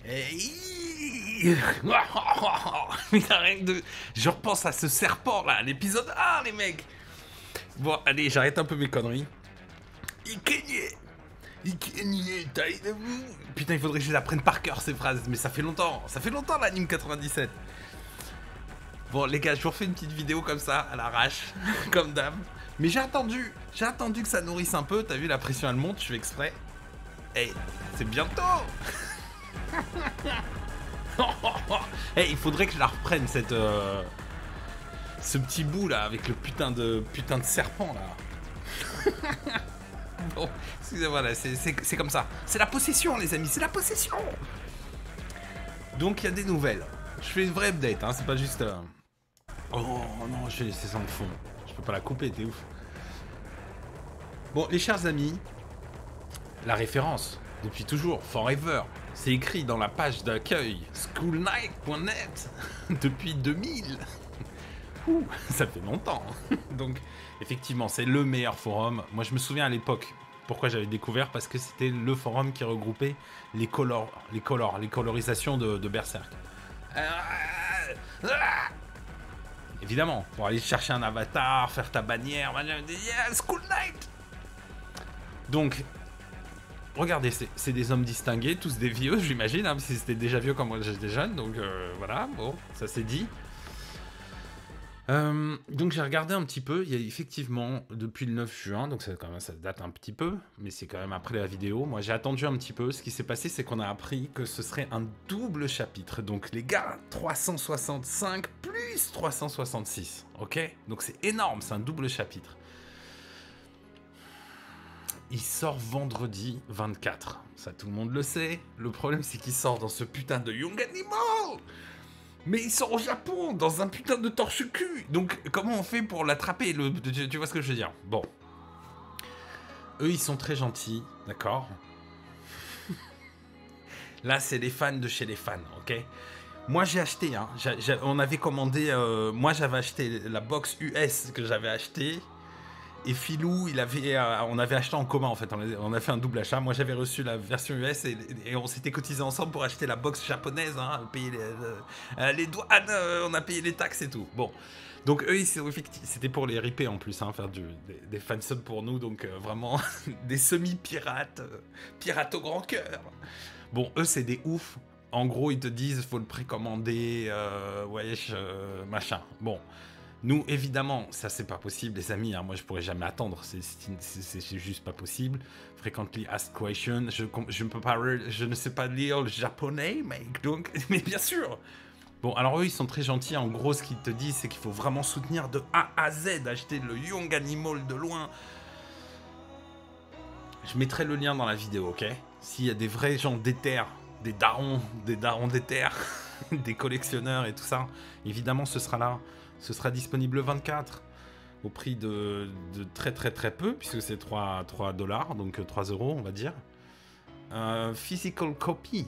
Et... Putain, rien que de... Je repense à ce serpent là, l'épisode 1, les mecs. Bon, allez, j'arrête un peu mes conneries. Ikenye, taille de vous. Putain, il faudrait que je les apprenne par cœur ces phrases, mais ça fait longtemps l'anime 97. Bon, les gars, je vous refais une petite vidéo comme ça, à l'arrache, comme d'hab. Mais j'ai attendu que ça nourrisse un peu. T'as vu, la pression elle monte, je fais exprès. Hey, c'est bientôt. Hey, il faudrait que je la reprenne cette ce petit bout là avec le putain de serpent là. Bon, excusez-moi là, c'est comme ça. C'est la possession les amis, c'est la possession. Donc il y a des nouvelles. Je fais une vraie update, hein, c'est pas juste. Oh non, j'ai laissé ça en fond. Je peux pas la couper, t'es ouf. Bon, les chers amis, la référence, depuis toujours, forever, c'est écrit dans la page d'accueil schoolnight.net depuis 2000. Ouh, ça fait longtemps. Donc, effectivement, c'est le meilleur forum. Moi, je me souviens à l'époque pourquoi j'avais découvert, parce que c'était le forum qui regroupait les colorisations de Berserk. Évidemment, pour aller chercher un avatar, faire ta bannière, yeah, School Night. Donc, regardez, c'est des hommes distingués, tous des vieux, j'imagine, hein, parce qu'ils étaient déjà vieux comme moi j'étais jeune, donc voilà, bon, ça c'est dit. Donc j'ai regardé un petit peu, il y a effectivement, depuis le 9 juin, donc ça, quand même, ça date un petit peu, mais c'est quand même après la vidéo, moi j'ai attendu un petit peu, ce qui s'est passé c'est qu'on a appris que ce serait un double chapitre, donc les gars, 365 plus 366, ok? Donc c'est énorme, c'est un double chapitre. Il sort vendredi 24, ça tout le monde le sait, le problème c'est qu'il sort dans ce putain de Young Animal. Mais il sort au Japon, dans un putain de torche-cul. Donc, comment on fait pour l'attraper tu vois ce que je veux dire? Bon. Eux, ils sont très gentils, d'accord? Là, c'est les fans de chez les fans, ok? Moi, j'ai acheté, hein. On avait commandé... moi, j'avais acheté la box US que j'avais acheté. Et Philou, on avait acheté en commun, en fait. On a fait un double achat. Moi, j'avais reçu la version US et on s'était cotisé ensemble pour acheter la box japonaise. Hein, payer les douanes, on a payé les taxes et tout. Bon. Donc, eux, c'était pour les ripper en plus, hein, faire des fansubs pour nous. Donc, vraiment, des semi-pirates. Pirates au grand cœur. Bon, eux, c'est des oufs. En gros, ils te disent, faut le précommander, wesh, machin. Bon. Nous, évidemment, ça c'est pas possible, les amis. Hein, moi, je pourrais jamais attendre. C'est juste pas possible. Frequently asked question. Je ne peux pas, je ne sais pas lire le japonais, mec. Donc, mais bien sûr. Bon, alors eux, ils sont très gentils. En gros, ce qu'ils te disent, c'est qu'il faut vraiment soutenir de A à Z, acheter le Young Animal de loin. Je mettrai le lien dans la vidéo, ok? S'il y a des vrais gens d'éther, des darons d'éther, des collectionneurs et tout ça, évidemment, ce sera là. Ce sera disponible le 24 au prix de très très très peu, puisque c'est 3 $, donc 3 €, on va dire. Physical copy.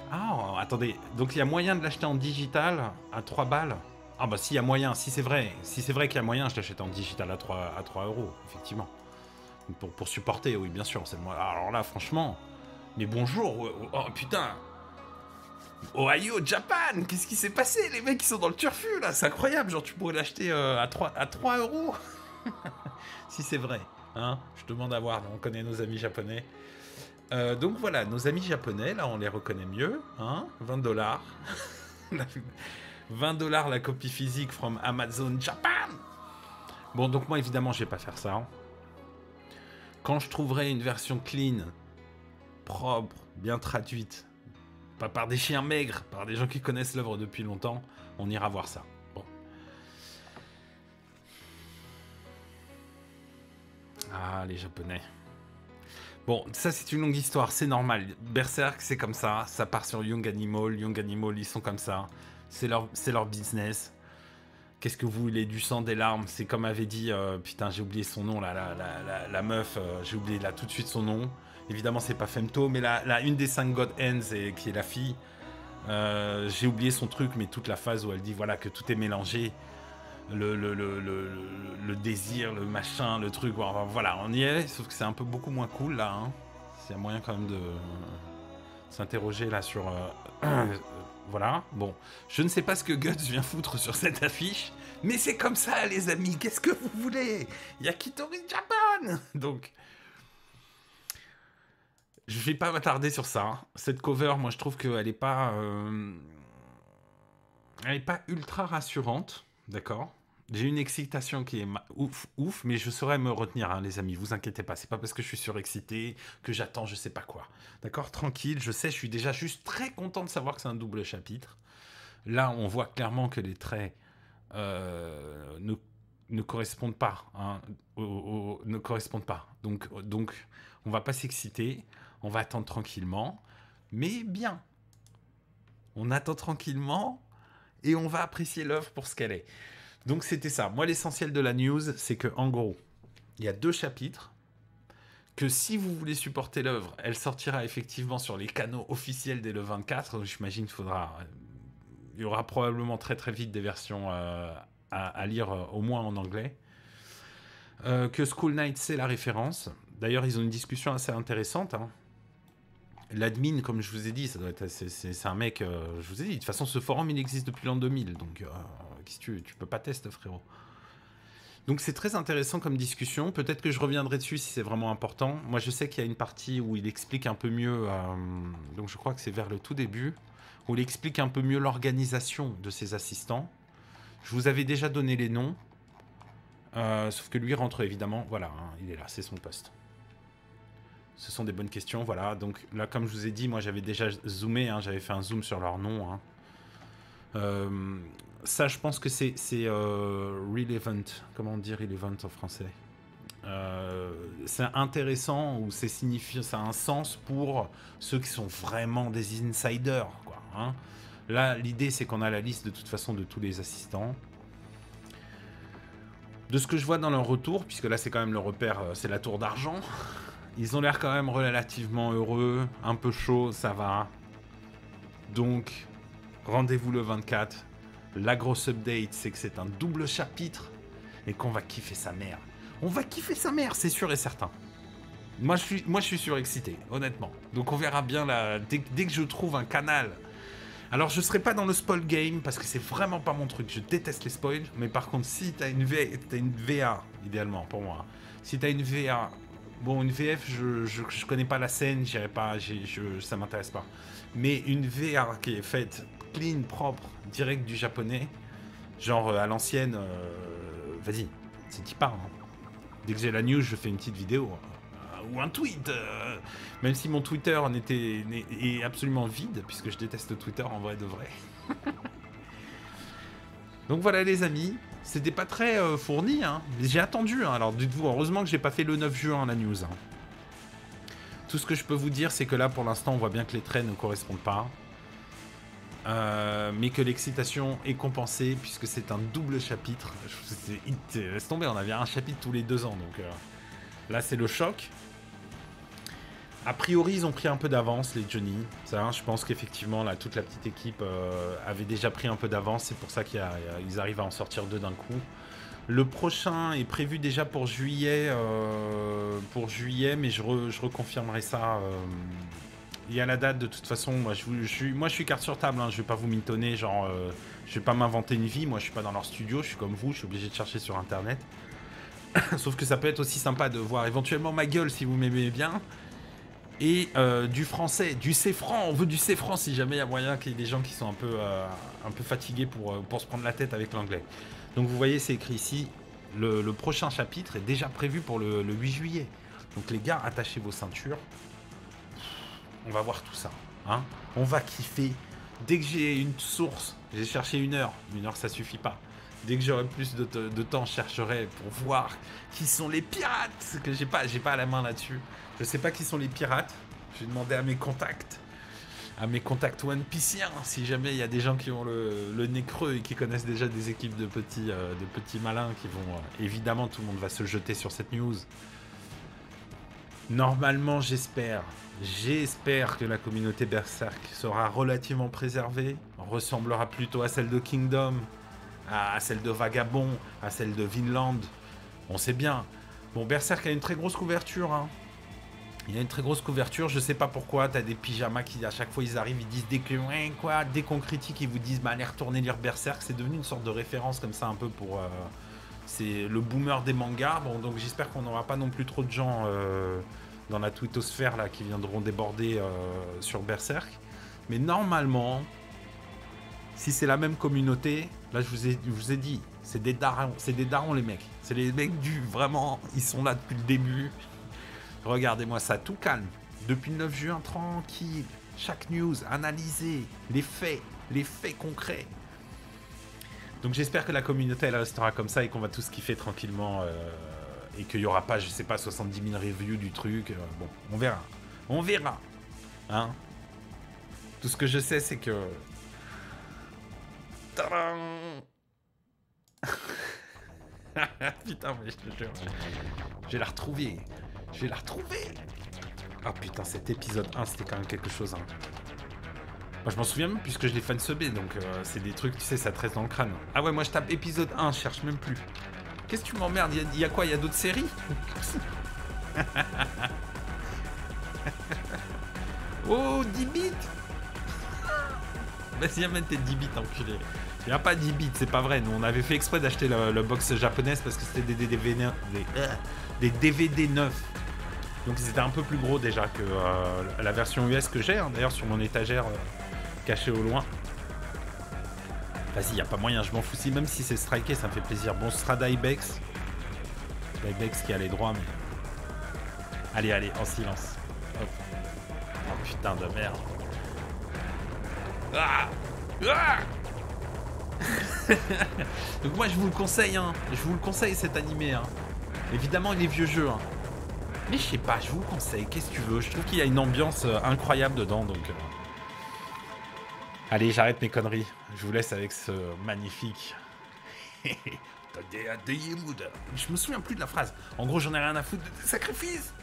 Ah, attendez, donc il y a moyen de l'acheter en digital à 3 balles? Ah bah s'il y a moyen, si c'est vrai qu'il y a moyen, je l'achète en digital à 3 €, effectivement. Pour supporter, oui, bien sûr, c'est moi. Alors là, franchement, mais bonjour, oh putain. Ohio, Japan, qu'est-ce qui s'est passé? Les mecs, ils sont dans le turfu, là, c'est incroyable. Genre, tu pourrais l'acheter à 3 €. Si c'est vrai, hein, je demande à voir, on connaît nos amis japonais. Donc voilà, nos amis japonais, là, on les reconnaît mieux, hein, 20 $. 20 $ la copie physique from Amazon Japan. Bon, donc moi, évidemment, je vais pas faire ça. Quand je trouverai une version clean, propre, bien traduite, pas par des chiens maigres, par des gens qui connaissent l'œuvre depuis longtemps, on ira voir ça. Bon. Ah, les Japonais. Bon, ça c'est une longue histoire, c'est normal. Berserk, c'est comme ça, ça part sur Young Animal. Young Animal, ils sont comme ça. C'est leur business. Qu'est-ce que vous voulez? Du sang, des larmes? C'est comme avait dit, putain, j'ai oublié son nom, là, la meuf, j'ai oublié là tout de suite son nom. Évidemment, c'est pas Femto, mais une des 5 God Hands, qui est la fille. J'ai oublié son truc, mais toute la phase où elle dit voilà que tout est mélangé. Le désir, le machin, le truc. Voilà, on y est, sauf que c'est un peu beaucoup moins cool là. Hein. Il y a moyen quand même s'interroger là sur... voilà, bon. Je ne sais pas ce que Guts vient foutre sur cette affiche, mais c'est comme ça, les amis. Qu'est-ce que vous voulez? Yakitori Japan. Donc, je vais pas m'attarder sur ça. Cette cover, moi, je trouve qu'elle est pas... elle est pas ultra rassurante, d'accord? J'ai une excitation qui est ouf, mais je saurais me retenir, hein, les amis, vous inquiétez pas. C'est pas parce que je suis surexcité que j'attends je sais pas quoi. D'accord? Tranquille, je sais, je suis déjà juste très content de savoir que c'est un double chapitre. Là, on voit clairement que les traits ne correspondent pas. Hein, ne correspondent pas. Donc, on va pas s'exciter, on va attendre tranquillement, mais bien. On attend tranquillement et on va apprécier l'œuvre pour ce qu'elle est. Donc c'était ça. Moi, l'essentiel de la news, c'est que en gros, il y a 2 chapitres, que si vous voulez supporter l'œuvre, elle sortira effectivement sur les canaux officiels dès le 24. J'imagine qu'il faudra... Il y aura probablement très très vite des versions à lire, au moins en anglais. Que School Knight, c'est la référence. D'ailleurs, ils ont une discussion assez intéressante. Hein. L'admin, comme je vous ai dit, ça doit être, c'est un mec... je vous ai dit, de toute façon, ce forum, il existe depuis l'an 2000, donc... tu peux pas tester, frérot. Donc c'est très intéressant comme discussion. Peut-être que je reviendrai dessus si c'est vraiment important. Moi, je sais qu'il y a une partie où il explique un peu mieux... donc je crois que c'est vers le tout début, où il explique un peu mieux l'organisation de ses assistants. Je vous avais déjà donné les noms. Sauf que lui rentre évidemment... Voilà, hein, il est là, c'est son poste. Ce sont des bonnes questions, voilà. Donc là, comme je vous ai dit, moi j'avais déjà zoomé, hein, j'avais fait un zoom sur leur nom. Hein. Ça, je pense que c'est relevant. Comment on dit relevant en français? C'est intéressant ou c'est signifiant, ça a un sens pour ceux qui sont vraiment des insiders, quoi. Hein. Là, l'idée, c'est qu'on a la liste de toute façon de tous les assistants. De ce que je vois dans leur retour, puisque là, c'est quand même le repère, c'est la tour d'argent. Ils ont l'air quand même relativement heureux, un peu chaud, ça va. Donc, rendez-vous le 24. La grosse update, c'est que c'est un double chapitre et qu'on va kiffer sa mère. On va kiffer sa mère, c'est sûr et certain. Moi, je suis surexcité, honnêtement. Donc, on verra bien là, dès que je trouve un canal. Alors, je serai pas dans le spoil game parce que c'est vraiment pas mon truc. Je déteste les spoils. Mais par contre, si t'as une VA, idéalement pour moi. Si t'as une VA, bon, une VF, je connais pas la scène, j'irai pas, ça m'intéresse pas. Mais une VA qui est faite clean, propre, direct du japonais, genre à l'ancienne, vas-y, c'est t'y pars. Hein. Dès que j'ai la news, je fais une petite vidéo ou un tweet. Même si mon Twitter est absolument vide, puisque je déteste Twitter en vrai de vrai. Donc voilà les amis, c'était pas très fourni, hein. J'ai attendu, hein. Alors dites-vous, heureusement que j'ai pas fait le 9 juin la news. Hein. Tout ce que je peux vous dire, c'est que là pour l'instant on voit bien que les traits ne correspondent pas. Mais que l'excitation est compensée puisque c'est un double chapitre. Laisse tomber, on avait un chapitre tous les 2 ans, donc là c'est le choc. A priori, ils ont pris un peu d'avance, les Johnny. Ça, je pense qu'effectivement, là, toute la petite équipe avait déjà pris un peu d'avance. C'est pour ça qu'ils arrivent à en sortir 2 d'un coup. Le prochain est prévu déjà pour juillet, mais je reconfirmerai ça. Il y a la date de toute façon. Moi, je suis carte sur table. Hein, je vais pas vous mitonner. Genre, je vais pas m'inventer une vie. Moi, je suis pas dans leur studio. Je suis comme vous. Je suis obligé de chercher sur Internet. Sauf que ça peut être aussi sympa de voir éventuellement ma gueule si vous m'aimez bien. Et du français, du C-franc, on veut du C-franc si jamais il y a moyen qu'il y ait des gens qui sont un peu fatigués pour se prendre la tête avec l'anglais. Donc vous voyez, c'est écrit ici, le prochain chapitre est déjà prévu pour le 8 juillet. Donc les gars, attachez vos ceintures. On va voir tout ça. Hein, on va kiffer. Dès que j'ai une source, j'ai cherché 1 heure. 1 heure, ça suffit pas. Dès que j'aurai plus de temps, je chercherai pour voir qui sont les pirates. Parce que j'ai pas la main là-dessus. Je sais pas qui sont les pirates. Je vais demander à mes contacts One Pieciens, si jamais il y a des gens qui ont le nez creux et qui connaissent déjà des équipes de petits malins qui vont... évidemment, tout le monde va se jeter sur cette news. Normalement, j'espère que la communauté Berserk sera relativement préservée, ressemblera plutôt à celle de Kingdom, à celle de Vagabond, à celle de Vinland. On sait bien. Bon, Berserk a une très grosse couverture, hein. Il y a une très grosse couverture, je sais pas pourquoi, t'as des pyjamas qui à chaque fois ils arrivent, ils disent dès qu'on critique, ils vous disent allez retourner lire Berserk, c'est devenu une sorte de référence comme ça un peu pour... c'est le boomer des mangas, bon donc j'espère qu'on n'aura pas non plus trop de gens dans la twittosphère là qui viendront déborder sur Berserk. Mais normalement, si c'est la même communauté, là je vous ai dit, c'est des darons les mecs. C'est les mecs du vraiment, ils sont là depuis le début. Regardez-moi ça, tout calme. Depuis le 9 juin, tranquille. Chaque news, analysée, les faits concrets. Donc j'espère que la communauté, elle restera comme ça et qu'on va tous kiffer tranquillement. Et qu'il n'y aura pas, je sais pas, 70 000 reviews du truc. Bon, on verra. On verra. Hein? Tout ce que je sais, c'est que... Tadam. Putain, mais je te jure. Je vais la retrouver. Je vais la retrouver. Ah putain, cet épisode 1, c'était quand même quelque chose. Hein. Moi, je m'en souviens même puisque je l'ai fansubé, donc c'est des trucs, tu sais, ça te reste dans le crâne. Ah ouais, moi je tape épisode 1, je cherche même plus. Qu'est-ce que tu m'emmerdes? Il y a quoi? Il y a d'autres séries? Oh, 10 bits. Vas-y, amène tes 10 bits, enculé. Il n'y a pas 10 bits, c'est pas vrai. Nous, on avait fait exprès d'acheter le box japonaise parce que c'était des DVD neufs. Donc c'était un peu plus gros déjà que la version US que j'ai, hein, d'ailleurs sur mon étagère cachée au loin. Vas-y, y a pas moyen, je m'en fous. Si, même si c'est striké, ça me fait plaisir. Bon, ce sera d'Ibex. D'Ibex qui a les droits, mais... Allez, en silence. Hop. Oh putain de merde. Ah ah. Donc moi je vous le conseille, hein. Je vous le conseille cet animé, hein. Évidemment il est vieux jeu, hein. Mais je sais pas, je vous le conseille, qu'est-ce que tu veux? Je trouve qu'il y a une ambiance incroyable dedans, donc... Allez, j'arrête mes conneries. Je vous laisse avec ce magnifique... Je me souviens plus de la phrase. En gros, j'en ai rien à foutre de tes sacrifices.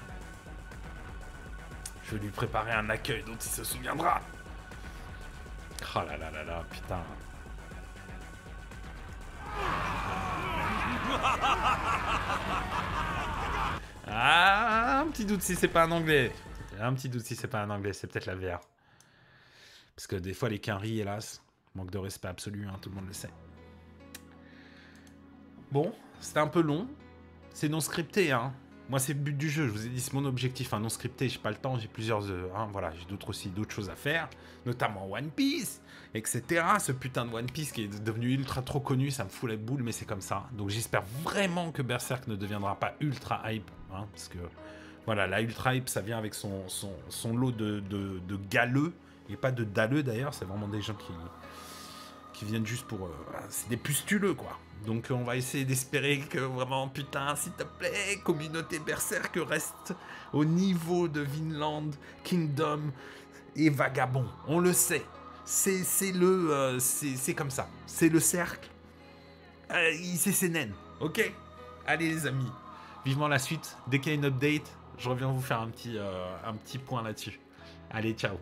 Je vais lui préparer un accueil dont il se souviendra. Oh là là là là, putain. Ah, un petit doute si c'est pas un anglais. Un petit doute si c'est pas un anglais, c'est peut-être la VR. Parce que des fois, les quinries, hélas, manque de respect absolu, hein, tout le monde le sait. Bon, c'était un peu long. C'est non scripté, hein. Moi, c'est le but du jeu. Je vous ai dit, c'est mon objectif, hein, non scripté. J'ai pas le temps, j'ai plusieurs... hein, voilà, j'ai d'autres choses à faire. Notamment One Piece, etc. Ce putain de One Piece qui est devenu ultra trop connu, ça me fout la boule, mais c'est comme ça. Donc j'espère vraiment que Berserk ne deviendra pas ultra hype. Hein, parce que, voilà, la ultra hype, ça vient avec son lot de galeux. Et pas de dalleux, d'ailleurs. C'est vraiment des gens qui viennent juste pour... c'est des pustuleux, quoi. Donc on va essayer d'espérer que vraiment, putain, s'il te plaît, communauté Berserk reste au niveau de Vinland, Kingdom et Vagabond. On le sait. C'est comme ça. C'est le cercle. C'est ses naines. Ok? Allez les amis. Vivement la suite. Dès qu'il y a une update, je reviens vous faire un petit point là-dessus. Allez, ciao.